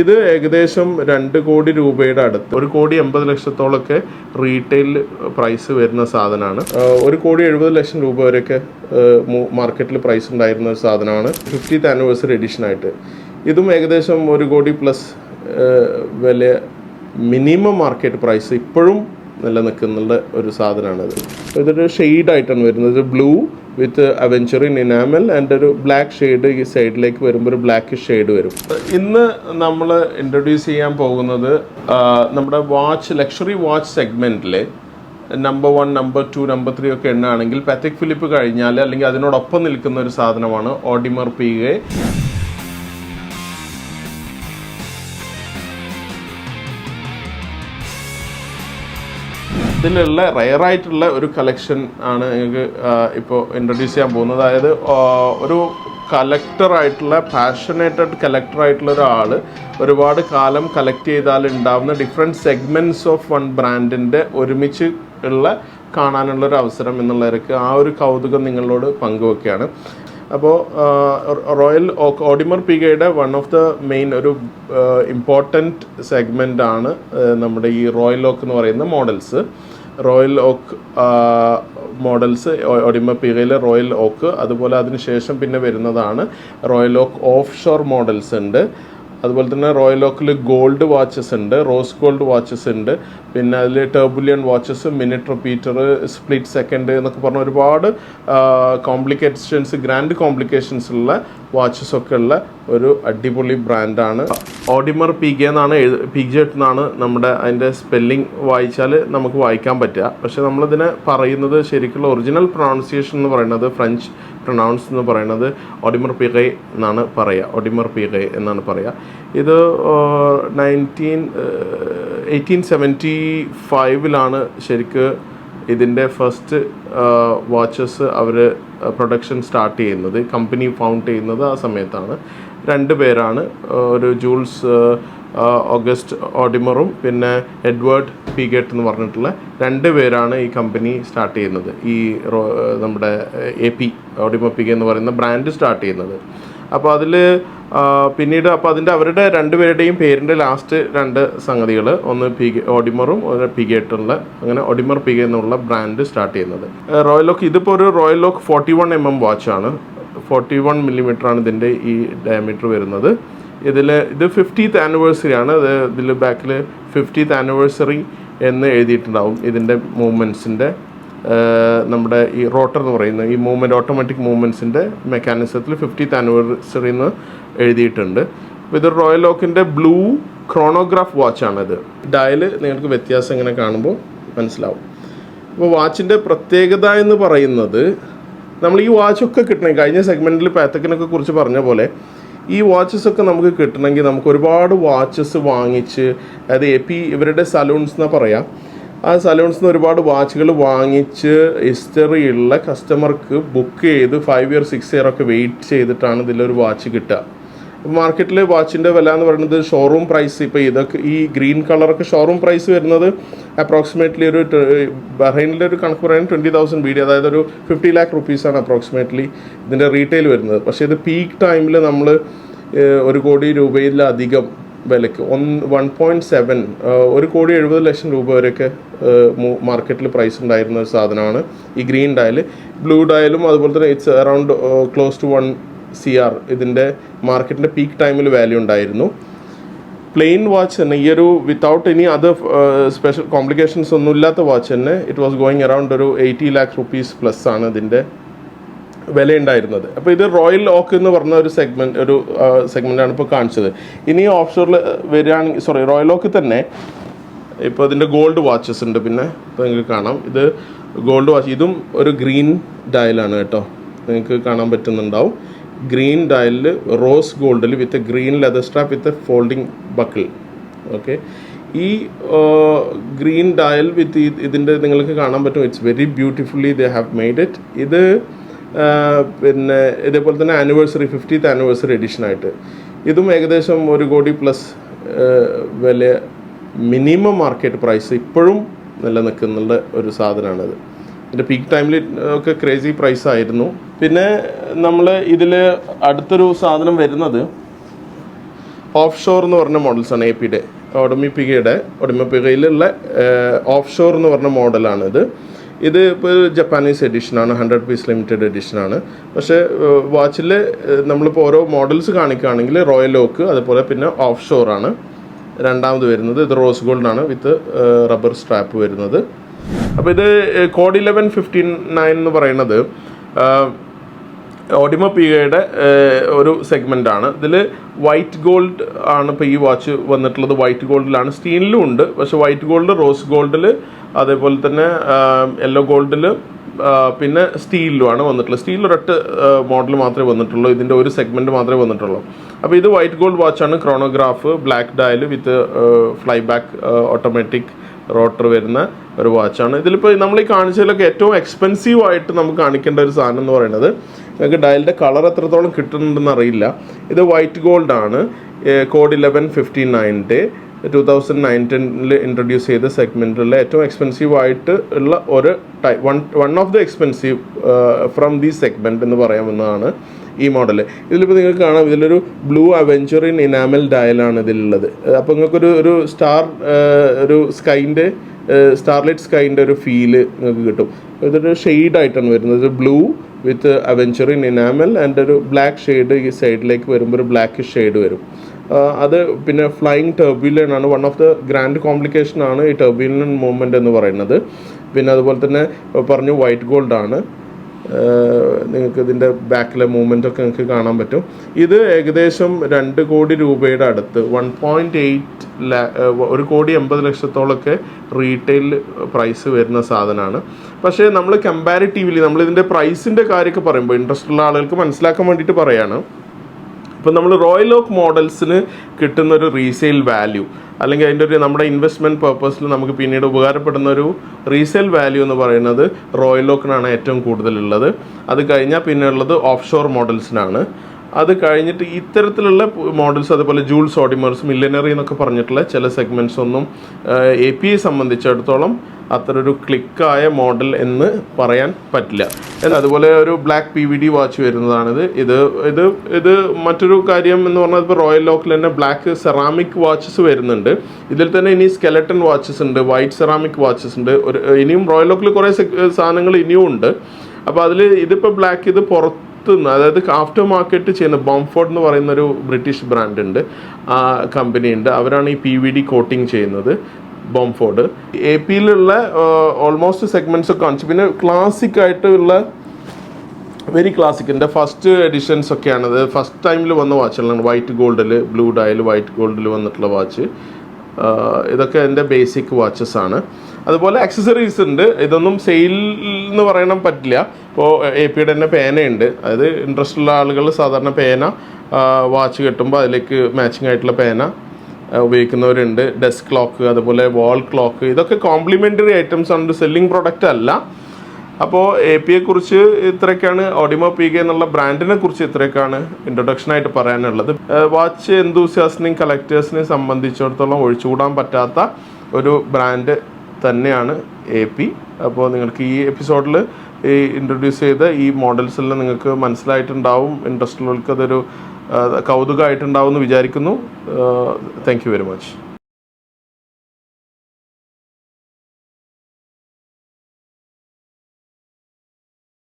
ഇത് ഏകദേശം 2 കോടി രൂപയുടെ അടുത്ത്, 1,80,00,000 റീറ്റെയിൽ പ്രൈസ് വരുന്ന സാധനമാണ്. 1,70,00,000 രൂപ വരെയൊക്കെ മാർക്കറ്റിൽ പ്രൈസ് ഉണ്ടായിരുന്ന ഒരു സാധനമാണ് 50th ആനിവേഴ്സറി എഡിഷൻ ആയിട്ട്. ഇതും ഏകദേശം 1 കോടി പ്ലസ് വില, മിനിമം മാർക്കറ്റ് പ്രൈസ് ഇപ്പോഴും നിലനിൽക്കുന്ന ഒരു സാധനമാണിത്. ഇതൊരു ഷെയ്ഡായിട്ടാണ് വരുന്നത്, ബ്ലൂ വിത്ത് അവെഞ്ചറിൻ ഇനാമൽ ആൻഡ് ഒരു ബ്ലാക്ക് ഷെയ്ഡ് ഈ സൈഡിലേക്ക് വരുമ്പോൾ ഒരു ബ്ലാക്ക് ഷെയ്ഡ് വരും. ഇന്ന് നമ്മൾ ഇൻട്രൊഡ്യൂസ് ചെയ്യാൻ പോകുന്നത് നമ്മുടെ ലക്ഷറി വാച്ച് സെഗ്മെൻറ്റിൽ നമ്പർ 1, നമ്പർ 2, നമ്പർ 3 ഒക്കെ എണ്ണാണെങ്കിൽ പാtek ഫിലിപ്പ് കഴിഞ്ഞാൽ അല്ലെങ്കിൽ അതിനോടൊപ്പം നിൽക്കുന്ന ഒരു സാധനമാണ് ഓഡിമർ പിഗെ. ഇതിലുള്ള റയറായിട്ടുള്ള ഒരു കളക്ഷൻ ആണ് നിങ്ങൾക്ക് ഇപ്പോൾ ഇൻട്രൊഡ്യൂസ് ചെയ്യാൻ പോകുന്നത്. അതായത് ഒരു കളക്ടറായിട്ടുള്ള, പാഷനേറ്റഡ് കളക്ടറായിട്ടുള്ള ഒരാൾ ഒരുപാട് കാലം കളക്ട് ചെയ്താൽ ഉണ്ടാവുന്ന ഡിഫറെൻറ്റ് സെഗ്മെൻറ്റ്സ് ഓഫ് വൺ ബ്രാൻഡിൻ്റെ ഒരുമിച്ച് ഉള്ള കാണാനുള്ളൊരു അവസരം എന്നുള്ളവർക്ക് ആ ഒരു കൗതുകം നിങ്ങളോട് പങ്കുവെക്കുകയാണ്. അപ്പോൾ ഓഡിമർ പിഗയുടെ വൺ ഓഫ് ദ മെയിൻ ഒരു ഇമ്പോർട്ടൻറ്റ് സെഗ്മെൻ്റ് ആണ് നമ്മുടെ ഈ റോയൽ ഓക്ക് എന്ന് പറയുന്ന models. Royal Oak models, Audemars പിഗയിലെ റോയൽ ഓക്ക്, അതുപോലെ അതിനുശേഷം പിന്നെ വരുന്നതാണ് Royal Oak offshore models ഉണ്ട്. അതുപോലെ തന്നെ റോയൽ ഓക്കിൽ ഗോൾഡ് വാച്ചസ് ഉണ്ട്, റോസ് ഗോൾഡ് വാച്ചസ് ഉണ്ട്, പിന്നെ അതിൽ tourbillon watches, minute repeater, split second എന്നൊക്കെ പറഞ്ഞ ഒരുപാട് കോംപ്ലിക്കേഷൻസ്, ഗ്രാൻഡ് കോംപ്ലിക്കേഷൻസ് ഉള്ള വാച്ചസ് ഒക്കെ ഉള്ള ഒരു അടിപൊളി ബ്രാൻഡാണ് ഓഡിമർ പിഗെ എന്നാണ് പിഗ്ജെറ്റ് എന്നാണ് നമ്മുടെ അതിൻ്റെ സ്പെല്ലിംഗ് വായിച്ചാൽ നമുക്ക് വായിക്കാൻ പറ്റുക. പക്ഷേ നമ്മളിതിനെ പറയുന്നത് ശരിക്കുള്ള ഒറിജിനൽ പ്രൊണൗൺസിയേഷൻ എന്ന് പറയുന്നത്, ഫ്രഞ്ച് പ്രൊണൗൺസ് എന്ന് പറയുന്നത് ഓഡിമർ പിഗെ എന്നാണ് പറയുക, ഓഡിമർ പിഗെ എന്നാണ് പറയുക. ഇത് 1875 ശരിക്ക് ഇതിൻ്റെ ഫസ്റ്റ് വാച്ചസ് അവർ പ്രൊഡക്ഷൻ സ്റ്റാർട്ട് ചെയ്യുന്നത്, കമ്പനി ഫൗണ്ട് ചെയ്യുന്നത് ആ സമയത്താണ്. 2 പേരാണ്, ഒരു ജൂൾസ് ഓഗസ്റ്റ് ഓഡിമറും പിന്നെ എഡ്വേർഡ് പിഗെറ്റ് എന്ന് പറഞ്ഞിട്ടുള്ള 2 പേരാണ് ഈ കമ്പനി സ്റ്റാർട്ട് ചെയ്യുന്നത്, ഈ നമ്മുടെ AP ഓഡിമർ പിഗെ എന്ന് പറയുന്ന ബ്രാൻഡ് സ്റ്റാർട്ട് ചെയ്യുന്നത്. അപ്പോൾ അതിൽ പിന്നീട് അതിൻ്റെ അവരുടെ 2 പേരുടെയും പേരിൻ്റെ ലാസ്റ്റ് 2 സംഗതികൾ, ഒന്ന് ഓഡിമറും ഒരു പിഗെറ്റുള്ള, അങ്ങനെ ഓഡിമർ പിഗെ എന്നുള്ള ബ്രാൻഡ് സ്റ്റാർട്ട് ചെയ്യുന്നത്. റോയൽ ഓക്ക് ഇതിപ്പോൾ ഒരു റോയൽ ഓക്ക് 41 mm വാച്ചാണ്, 41 mm ആണ് ഇതിൻ്റെ ഈ ഡയമീറ്റർ വരുന്നത്. ഇത് 50th ആനിവേഴ്സറി ആണ്. ഇതിൽ ബാക്കിൽ 50th ആനിവേഴ്സറി എന്ന് എഴുതിയിട്ടുണ്ടാവും. ഇതിൻ്റെ മൂവ്മെൻറ്റ്സിൻ്റെ നമ്മുടെ ഈ റോട്ടർ എന്ന് പറയുന്ന ഈ മൂവ്മെൻറ്റ്, ഓട്ടോമാറ്റിക് മൂവ്മെൻറ്റ്സിൻ്റെ മെക്കാനിസത്തിൽ 50th ആനിവേഴ്സറി എന്ന് എഴുതിയിട്ടുണ്ട്. അപ്പോൾ ഇത് റോയൽ ഓക്കിൻ്റെ ബ്ലൂ ക്രോണോഗ്രാഫ് വാച്ചാണിത്. ഡയൽ നിങ്ങൾക്ക് വ്യത്യാസം ഇങ്ങനെ കാണുമ്പോൾ മനസ്സിലാവും. അപ്പോൾ വാച്ചിൻ്റെ പ്രത്യേകത എന്ന് പറയുന്നത്, നമ്മൾ ഈ വാച്ചൊക്കെ കിട്ടണമെങ്കിൽ, കഴിഞ്ഞ സെഗ്മെൻറ്റിൽ പാത്തക്കിനൊക്കെ കുറിച്ച് പറഞ്ഞ പോലെ, ഈ വാച്ചസൊക്കെ നമുക്ക് കിട്ടണമെങ്കിൽ നമുക്ക് ഒരുപാട് വാച്ചസ് വാങ്ങിച്ച്, അതായത് AP ഇവരുടെ സലൂൺസ് എന്നാണ് പറയാം, ആ സലൂൺസിൽ നിന്ന് ഒരുപാട് വാച്ചുകൾ വാങ്ങിച്ച് ഹിസ്റ്ററിയുള്ള കസ്റ്റമർക്ക് ബുക്ക് ചെയ്ത് 5 year 6 year ഒക്കെ വെയിറ്റ് ചെയ്തിട്ടാണ് ഇതിലൊരു വാച്ച് കിട്ടുക. മാർക്കറ്റിൽ വാച്ചിൻ്റെ വില എന്ന് പറയുന്നത് ഷോറൂം പ്രൈസ്, ഇപ്പോൾ ഇതൊക്കെ ഈ ഗ്രീൻ കളറൊക്കെ ഷോറൂം പ്രൈസ് വരുന്നത് അപ്രോക്സിമേറ്റ്ലി ഒരു ബഹ്റൈനിലെ ഒരു കണക്ക് പറയുന്നത് 20,000 BD, അതായത് ഒരു 50 lakh rupees അപ്രോക്സിമേറ്റ്ലി ഇതിൻ്റെ റീറ്റെയിൽ വരുന്നത്. പക്ഷേ ഇത് പീക്ക് ടൈമിൽ നമ്മൾ 1 കോടി രൂപയിലധികം വിലയ്ക്ക് 1.7 1,70,00,000 രൂപ വരെയൊക്കെ മാർക്കറ്റിൽ പ്രൈസ് ഉണ്ടായിരുന്ന ഒരു സാധനമാണ് ഈ ഗ്രീൻ ഡയൽ. ബ്ലൂ ഡയലും അതുപോലെ തന്നെ it's around close to 1 CR ഇതിൻ്റെ മാർക്കറ്റിൻ്റെ പീക്ക് ടൈമിൽ വാല്യൂ ഉണ്ടായിരുന്നു. പ്ലെയിൻ വാച്ച് തന്നെ, ഈ ഒരു without any other special complications ഒന്നും ഇല്ലാത്ത വാച്ച് തന്നെ ഇറ്റ് വാസ് ഗോയിങ് അറൗണ്ട് ഒരു 80 lakh rupees പ്ലസ് ആണ് ഇതിൻ്റെ വില ഉണ്ടായിരുന്നത്. അപ്പോൾ ഇത് റോയൽ ഓക്ക് എന്ന് പറഞ്ഞ ഒരു സെഗ്മെൻ്റാണ് ഇപ്പോൾ കാണിച്ചത്. ഇനി ഓഫ് ഷോറിൽ വരികയാണെങ്കിൽ, റോയൽ ഓക്ക് തന്നെ ഇപ്പോൾ ഇതിൻ്റെ ഗോൾഡ് വാച്ചസ് ഉണ്ട്. പിന്നെ ഇപ്പോൾ നിങ്ങൾക്ക് കാണാം, ഇത് ഗോൾഡ് വാച്ച്, ഇതും ഒരു ഗ്രീൻ ഡയലാണ് കേട്ടോ, നിങ്ങൾക്ക് കാണാൻ പറ്റുന്നുണ്ടാവും. ഗ്രീൻ ഡയലിൽ റോസ് ഗോൾഡിൽ with green leather strap with folding buckle. Okay, ഈ ഗ്രീൻ ഡയൽ വിത്ത് ഇതിൻ്റെ നിങ്ങൾക്ക് കാണാൻ പറ്റും, it's very beautifully they have made it. ഇത് പിന്നെ ഇതേപോലെ തന്നെ 50th ആനിവേഴ്സറി എഡിഷനായിട്ട് ഇതും ഏകദേശം 1 കോടി പ്ലസ് വില, മിനിമം മാർക്കറ്റ് പ്രൈസ് ഇപ്പോഴും നിലനിൽക്കുന്നുള്ള ഒരു സാധനമാണിത്. ഇതിൻ്റെ പീക്ക് ടൈമിൽ ഒക്കെ ക്രേസി പ്രൈസ് ആയിരുന്നു. പിന്നെ നമ്മൾ ഇതിൽ അടുത്തൊരു സാധനം വരുന്നത് ഓഫ് ഷോർ എന്ന് പറഞ്ഞ മോഡൽസാണ് AP-യുടെ ഒഡിമപ്പിഗയിലുള്ള ഓഫ് ഷോർ എന്ന് പറഞ്ഞ മോഡലാണിത്. ഇത് ഇപ്പോൾ ജപ്പാനീസ് എഡിഷനാണ്, 100 പീസ് ലിമിറ്റഡ് എഡിഷനാണ്. പക്ഷേ വാച്ചിൽ നമ്മളിപ്പോൾ ഓരോ മോഡൽസ് കാണിക്കുകയാണെങ്കിൽ റോയൽ ഓക്ക്, അതുപോലെ പിന്നെ ഓഫ് ഷോറാണ് രണ്ടാമത് വരുന്നത്. ഇത് റോസ് ഗോൾഡാണ് വിത്ത് റബ്ബർ സ്ട്രാപ്പ് വരുന്നത്. അപ്പോൾ ഇത് കോഡ് 1159 എന്ന് പറയുന്നത് ഒഡിമപ്പിഗയുടെ ഒരു സെഗ്മെൻ്റാണ്. ഇതിൽ വൈറ്റ് ഗോൾഡ് ആണ് ഇപ്പോൾ ഈ വാച്ച് വന്നിട്ടുള്ളത്. വൈറ്റ് ഗോൾഡിലാണ്, സ്റ്റീലിലും ഉണ്ട്. പക്ഷേ വൈറ്റ് ഗോൾഡ്, റോസ് ഗോൾഡിൽ, അതേപോലെ തന്നെ യെല്ലോ ഗോൾഡിൽ, പിന്നെ സ്റ്റീലിലുമാണ് വന്നിട്ടുള്ളത്. സ്റ്റീലിൽ ഒരൊറ്റ മോഡൽ മാത്രമേ വന്നിട്ടുള്ളൂ, ഇതിൻ്റെ ഒരു സെഗ്മെൻറ്റ് മാത്രമേ വന്നിട്ടുള്ളൂ. അപ്പോൾ ഇത് വൈറ്റ് ഗോൾഡ് വാച്ചാണ്, chronograph, black dial with flyback automatic rotor വരുന്ന ഒരു വാച്ചാണ്. ഇതിലിപ്പോൾ നമ്മൾ ഈ കാണിച്ചതിലൊക്കെ ഏറ്റവും എക്സ്പെൻസീവ് ആയിട്ട് നമുക്ക് കാണിക്കേണ്ട ഒരു സാധനം എന്ന് പറയുന്നത്, നിങ്ങൾക്ക് ഡയലിൻ്റെ കളർ എത്രത്തോളം കിട്ടുന്നുണ്ടെന്ന് അറിയില്ല. ഇത് വൈറ്റ് ഗോൾഡ് ആണ്. കോഡ് 1159 2019 ഇൻട്രൊഡ്യൂസ് ചെയ്ത സെഗ്മെൻറ്റിലുള്ള ഏറ്റവും എക്സ്പെൻസീവ് ആയിട്ട് ഉള്ള ഒരു one of the expensive from the segment എന്ന് പറയാവുന്നതാണ് ഈ മോഡൽ. ഇതിലിപ്പോൾ നിങ്ങൾക്ക് കാണാം, ഇതിലൊരു ബ്ലൂ അവെഞ്ചറിൻ ഇനാമൽ ഡയലാണ് ഇതിലുള്ളത്. അപ്പോൾ നിങ്ങൾക്കൊരു ഒരു സ്കൈൻ്റെ സ്റ്റാർലൈറ്റ് സ്കൈൻ്റെ ഒരു ഫീല് നിങ്ങൾക്ക് കിട്ടും. ഇതൊരു ഷെയ്ഡായിട്ടാണ് വരുന്നത്, ബ്ലൂ വിത്ത് അവെഞ്ചറിൻ ഇനാമൽ ആൻഡ് ഒരു ബ്ലാക്ക് ഷെയ്ഡ് ഈ സൈഡിലേക്ക് വരുമ്പോൾ ഒരു ബ്ലാക്ക് ഷെയ്ഡ് വരും. അത് പിന്നെ ഫ്ലൈയിങ് ടർബ്യുലൻ ആണ്. One of the grand complication ആണ് ഈ ടർബ്യുലൻ മൂവ്മെൻറ്റ് എന്ന് പറയുന്നത്. പിന്നെ അതുപോലെ തന്നെ പറഞ്ഞു വൈറ്റ് ഗോൾഡാണ്. നിങ്ങൾക്ക് ഇതിൻ്റെ ബാക്കിലെ മൂവ്മെൻറ്റൊക്കെ നിങ്ങൾക്ക് കാണാൻ പറ്റും. ഇത് ഏകദേശം 2 കോടി രൂപയുടെ അടുത്ത്, 1.8 റീറ്റെയിൽ പ്രൈസ് വരുന്ന സാധനമാണ്. പക്ഷേ നമ്മൾ കമ്പാരിറ്റീവ്ലി നമ്മളിതിൻ്റെ പ്രൈസിൻ്റെ കാര്യമൊക്കെ പറയുമ്പോൾ ഇൻട്രസ്റ്റ് ഉള്ള ആളുകൾക്ക് മനസ്സിലാക്കാൻ വേണ്ടിയിട്ട് പറയുകയാണ്. ഇപ്പോൾ നമ്മൾ റോയൽ ഓക്ക് മോഡൽസിന് കിട്ടുന്ന ഒരു റീസെയിൽ വാല്യൂ, അല്ലെങ്കിൽ അതിൻ്റെ ഒരു നമ്മുടെ ഇൻവെസ്റ്റ്മെൻറ്റ് പർപ്പസിൽ നമുക്ക് പിന്നീട് ഉപകാരപ്പെടുന്ന ഒരു റീസെയിൽ വാല്യൂ എന്ന് പറയുന്നത് റോയൽ ഓക്കിനാണ് ഏറ്റവും കൂടുതലുള്ളത്. അത് കഴിഞ്ഞാൽ പിന്നെ ഉള്ളത് ഓഫ് ഷോർ മോഡൽസിനാണ്. അത് കഴിഞ്ഞിട്ട് ഇത്തരത്തിലുള്ള മോഡൽസ്, അതുപോലെ ജൂൾസ്, ഓഡിമേഴ്സ്, മില്ലനറി എന്നൊക്കെ പറഞ്ഞിട്ടുള്ള ചില സെഗ്മെൻറ്റ്സ് ഒന്നും AP-യെ സംബന്ധിച്ചിടത്തോളം അത്ര ഒരു ക്ലിക്കായ മോഡൽ എന്ന് പറയാൻ പറ്റില്ല. അതുപോലെ ഒരു ബ്ലാക്ക് PVD വാച്ച് വരുന്നതാണിത്. ഇത് മറ്റൊരു കാര്യം എന്ന് പറഞ്ഞാൽ ഇപ്പോൾ റോയൽ ഓക്കിൽ തന്നെ ബ്ലാക്ക് സെറാമിക് വാച്ചസ് വരുന്നുണ്ട്. ഇതിൽ തന്നെ ഇനി സ്കെലട്ടൺ വാച്ചസ് ഉണ്ട്, വൈറ്റ് സെറാമിക് വാച്ചസ് ഉണ്ട്. ഇനിയും റോയൽ ഓക്കിൽ കുറേ സാധനങ്ങൾ ഇനിയും ഉണ്ട്. അപ്പോൾ അതിൽ ഇതിപ്പോൾ ബ്ലാക്ക്, ഇത് പുറത്തുനിന്ന്, അതായത് ആഫ്റ്റർ മാർക്കറ്റ് ചെയ്യുന്ന ബോംഫോർഡ് എന്ന് പറയുന്ന ഒരു ബ്രിട്ടീഷ് ബ്രാൻഡ് ഉണ്ട്, ആ കമ്പനി ഉണ്ട്. അവരാണ് ഈ PVD കോട്ടിങ് ചെയ്യുന്നത്, ബോംഫോർഡ്. AP-യിലുള്ള ഓൾമോസ്റ്റ് സെഗ്മെൻറ്റ്സ് ഒക്കെ കാണിച്ചു. പിന്നെ ക്ലാസിക് ആയിട്ടുള്ള വെരി ക്ലാസിക്കിൻ്റെ ഫസ്റ്റ് എഡിഷൻസ് ഒക്കെയാണത്. ഫസ്റ്റ് ടൈമിൽ വന്ന വാച്ചുകളാണ്. വൈറ്റ് ഗോൾഡിൽ, ബ്ലൂ ഡയൽ വൈറ്റ് ഗോൾഡിൽ വന്നിട്ടുള്ള വാച്ച്. ഇതൊക്കെ എൻ്റെ ബേസിക് വാച്ചസ് ആണ്. അതുപോലെ ആക്സസറീസ് ഉണ്ട്. ഇതൊന്നും സെയിൽ എന്ന് പറയാൻ പറ്റില്ല. ഇപ്പോൾ AP-യുടെ തന്നെ പേനയുണ്ട്. അതായത് ഇൻട്രസ്റ്റ് ഉള്ള ആളുകൾ സാധാരണ പേന വാച്ച് കെട്ടുമ്പോൾ അതിലേക്ക് മാച്ചിങ് ആയിട്ടുള്ള പേന ഉപയോഗിക്കുന്നവരുണ്ട്. ഡെസ്ക് ക്ലോക്ക്, അതുപോലെ വാൾ ക്ലോക്ക്, ഇതൊക്കെ കോംപ്ലിമെൻ്ററി ഐറ്റംസ് ആണ്, സെല്ലിംഗ് പ്രൊഡക്റ്റ് അല്ല. അപ്പോൾ AP-യെക്കുറിച്ച് ഇത്രയൊക്കെയാണ്, ഒഡിമപ്പിഗ എന്നുള്ള ബ്രാൻഡിനെ കുറിച്ച് ഇത്രയൊക്കെയാണ് ഇൻട്രൊഡക്ഷനായിട്ട് പറയാനുള്ളത്. വാച്ച് എന്തൂസിയാസ്റ്റിനെയും കളക്ടേഴ്സിനെയും സംബന്ധിച്ചിടത്തോളം ഒഴിച്ചുകൂടാൻ പറ്റാത്ത ഒരു ബ്രാൻഡ് തന്നെയാണ് AP. അപ്പോൾ നിങ്ങൾക്ക് ഈ എപ്പിസോഡിൽ ഈ ഇൻട്രൊഡ്യൂസ് ചെയ്ത ഈ മോഡൽസെല്ലാം നിങ്ങൾക്ക് മനസ്സിലായിട്ടുണ്ടാവും. ഇൻട്രസ്റ്റ് ഉള്ളവർക്ക് അതൊരു കൗതുകമായിട്ടുണ്ടാവും എന്ന് വിചാരിക്കുന്നു. Thank you very much.